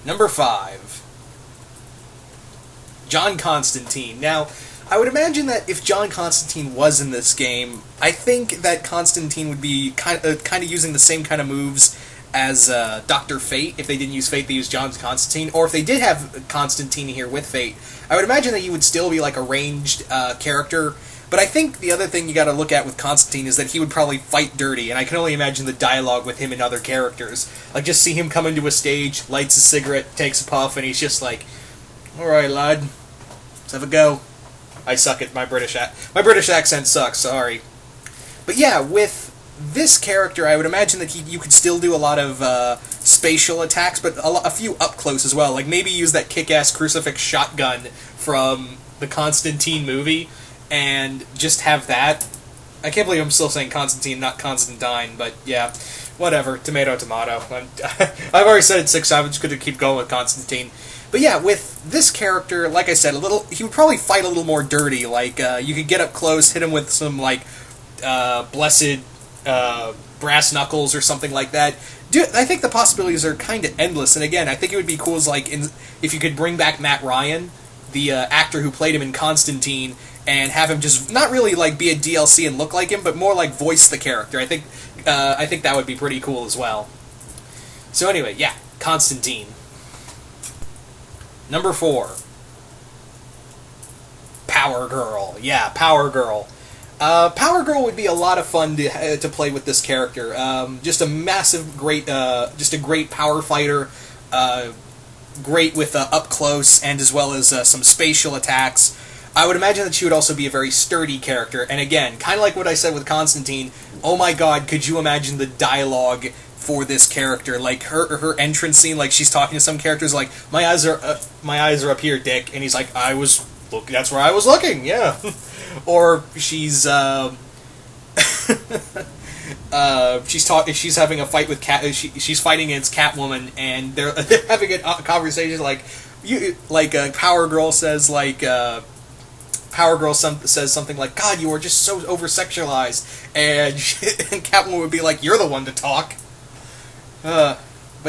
Number 5. John Constantine. Now, I would imagine that if John Constantine was in this game, I think that Constantine would be kind of using the same kind of moves as Dr. Fate. If they didn't use Fate, they used John Constantine. Or if they did have Constantine here with Fate, I would imagine that he would still be like a ranged character. But I think the other thing you gotta look at with Constantine is that he would probably fight dirty, and I can only imagine the dialogue with him and other characters. Like, just see him come into a stage, lights a cigarette, takes a puff, and he's just like, "Alright, lad, let's have a go." I suck at my British accent sucks, sorry. But yeah, with this character, I would imagine that you could still do a lot of spatial attacks, but a few up close as well. Like, maybe use that kick-ass crucifix shotgun from the Constantine movie, and just have that. I can't believe I'm still saying Constantine, not Constantine, but yeah, whatever. Tomato, tomato. I've already said it 6 times, I'm just going to keep going with Constantine. But yeah, with this character, like I said, he would probably fight a little more dirty. Like, you could get up close, hit him with some, like, blessed brass knuckles or something like that. I think the possibilities are kind of endless, and again, I think it would be cool as, like, if you could bring back Matt Ryan, the actor who played him in Constantine, and have him just not really like be a DLC and look like him, but more like voice the character. I think that would be pretty cool as well. So anyway, yeah, Constantine. Number 4. Power Girl. Yeah, Power Girl. Power Girl would be a lot of fun to play with this character. Just a massive, great power fighter. Great with up close and as well as some spatial attacks. I would imagine that she would also be a very sturdy character, and again, kind of like what I said with Constantine, oh my god, could you imagine the dialogue for this character? Like, her entrance scene, like, she's talking to some characters, like, my eyes are up here, Dick, and he's like, that's where I was looking, yeah. Or she's having a fight with she's fighting against Catwoman, and they're having a conversation, Power Girl says something like, "God, you are just so over-sexualized," and Catwoman would be like, "You're the one to talk." But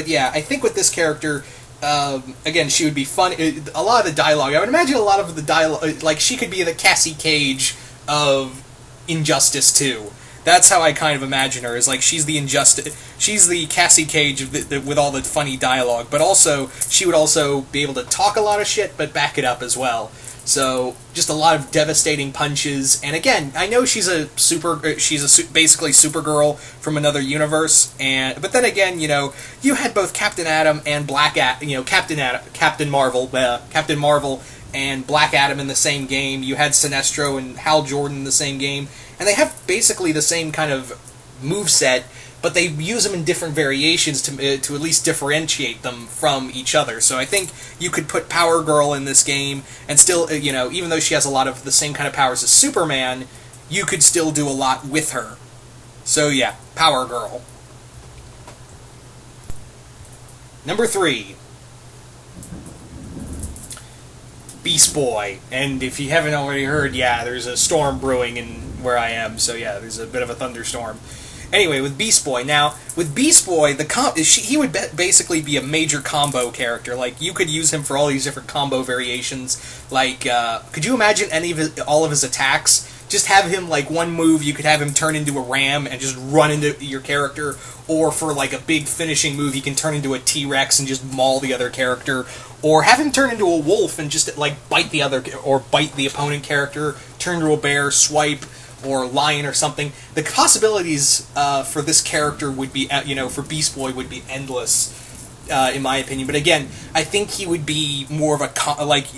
yeah, I think with this character, again, she would be fun. A lot of the dialogue, I would imagine a lot of the dialogue, like, she could be the Cassie Cage of Injustice 2. That's how I kind of imagine her, is like she's the Cassie Cage with all the funny dialogue, but also, she would also be able to talk a lot of shit, but back it up as well. So, just a lot of devastating punches, and again, I know she's basically Supergirl from another universe, but then again, you had both Captain Atom and Captain Marvel and Black Adam in the same game. You had Sinestro and Hal Jordan in the same game, and they have basically the same kind of moveset, but they use them in different variations to at least differentiate them from each other. So I think you could put Power Girl in this game, and still, even though she has a lot of the same kind of powers as Superman, you could still do a lot with her. So yeah, Power Girl. Number 3. Beast Boy. And if you haven't already heard, yeah, there's a storm brewing in where I am, so yeah, there's a bit of a thunderstorm. Anyway, with Beast Boy. Now, with Beast Boy, he would basically be a major combo character. Like, you could use him for all these different combo variations. Like, could you imagine all of his attacks? Just have him, like, one move, you could have him turn into a ram and just run into your character. Or for, like, a big finishing move, he can turn into a T-Rex and just maul the other character. Or have him turn into a wolf and just, like, bite the opponent character, turn into a bear, swipe, or lion or something. The possibilities for this character would be, for Beast Boy would be endless, in my opinion. But again, I think he would be more of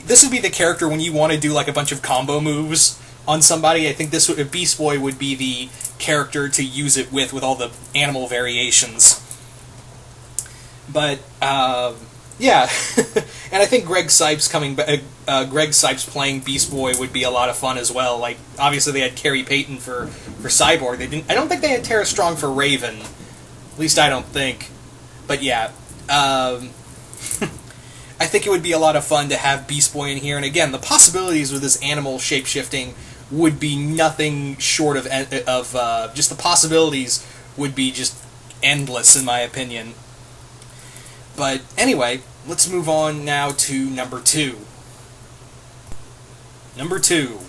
this would be the character when you want to do, like, a bunch of combo moves on somebody. I think Beast Boy would be the character to use it with all the animal variations. But, yeah. And I think Greg Sipes playing Beast Boy would be a lot of fun as well. Like, obviously they had Carrie Payton for Cyborg. I don't think they had Tara Strong for Raven. At least I don't think. But yeah, I think it would be a lot of fun to have Beast Boy in here. And again, the possibilities with this animal shape-shifting would be nothing short of just the possibilities would be just endless, in my opinion. But anyway, let's move on now to number 2. Number 2.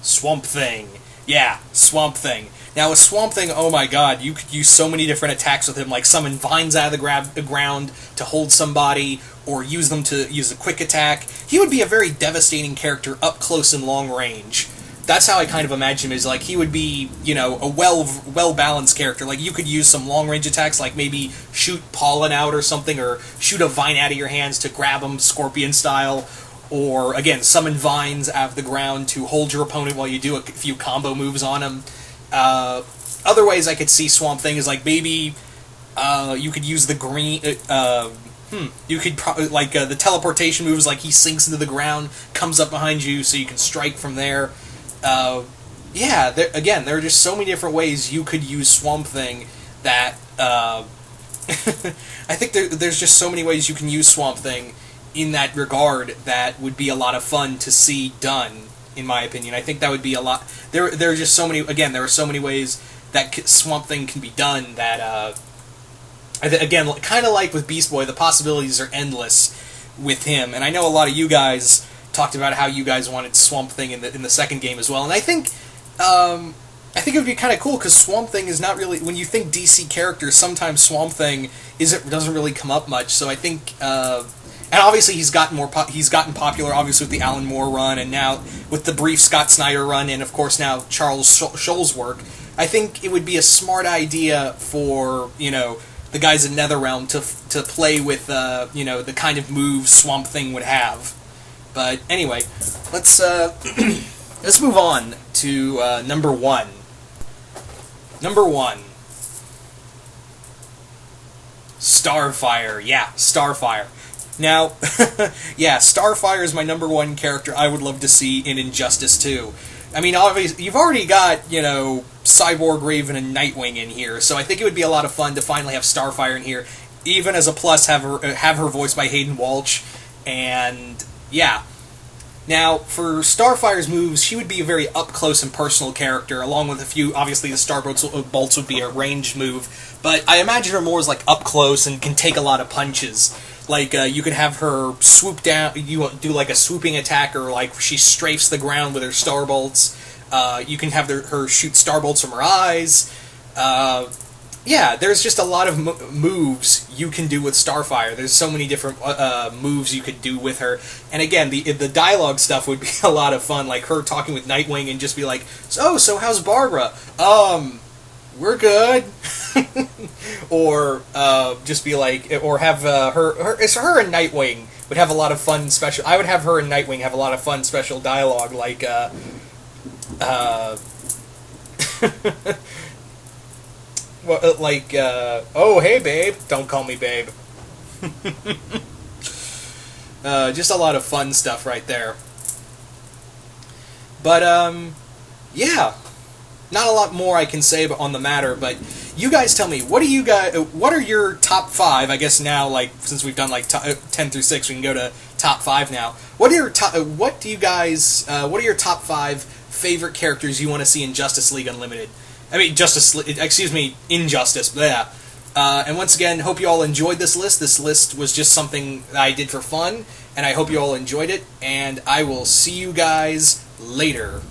Swamp Thing. Yeah, Swamp Thing. Now, with Swamp Thing, oh my god, you could use so many different attacks with him, like summon vines out of the ground to hold somebody, or use them to use a quick attack. He would be a very devastating character up close and long range. That's how I kind of imagine him, is like he would be, you know, a well-balanced character. Like, you could use some long-range attacks, like maybe shoot pollen out or something, or shoot a vine out of your hands to grab him scorpion style, or, again, summon vines out of the ground to hold your opponent while you do a few combo moves on him. Other ways I could see Swamp Thing is, like, maybe you could use the green... You could probably, like, the teleportation moves, like he sinks into the ground, comes up behind you, so you can strike from there. Yeah, there are just so many different ways you could use Swamp Thing that, I think there's just so many ways you can use Swamp Thing in that regard that would be a lot of fun to see done, in my opinion. I think that would be a lot... There are just so many... Again, there are so many ways that Swamp Thing can be done that, again, kind of like with Beast Boy, the possibilities are endless with him. And I know a lot of you guys talked about how you guys wanted Swamp Thing in the second game as well. And I think it would be kind of cool, because Swamp Thing is not really... When you think DC characters, sometimes Swamp Thing doesn't really come up much. So I think... and obviously he's gotten popular, obviously, with the Alan Moore run, and now with the brief Scott Snyder run, and of course now Charles Schulz's work. I think it would be a smart idea for, you know, the guys in NetherRealm to play with, you know, the kind of moves Swamp Thing would have. But anyway, let's let's move on to number 1. Number 1. Starfire. Yeah, Starfire. Now, yeah, Starfire is my number 1 character I would love to see in Injustice 2. I mean, obviously, you've already got, you know, Cyborg, Raven, and Nightwing in here, so I think it would be a lot of fun to finally have Starfire in here. Even as a plus, have her voiced by Hayden Walsh, and yeah. Now, for Starfire's moves, she would be a very up-close and personal character, along with a few... Obviously, the Starbolts would be a ranged move, but I imagine her more as, like, up-close and can take a lot of punches. Like, you could have her swoop down... You do, like, a swooping attack, or, like, she strafes the ground with her Starbolts. You can have her shoot Starbolts from her eyes. Yeah, there's just a lot of moves you can do with Starfire. There's so many different moves you could do with her. And again, the dialogue stuff would be a lot of fun, like her talking with Nightwing and just be like, so how's Barbara? We're good. Or just be like, or have her and Nightwing would have a lot of fun special... I would have her and Nightwing have a lot of fun special dialogue, like, well, like, oh, hey, babe. Don't call me babe. Just a lot of fun stuff right there. But, yeah. Not a lot more I can say on the matter, but you guys tell me, what are your top 5, I guess now, like, since we've done, like, 10 through 6, we can go to top 5 now. What are your top 5 favorite characters you want to see in Justice League Unlimited? I mean, Injustice, yeah. And once again, hope you all enjoyed this list. This list was just something that I did for fun, and I hope you all enjoyed it, and I will see you guys later.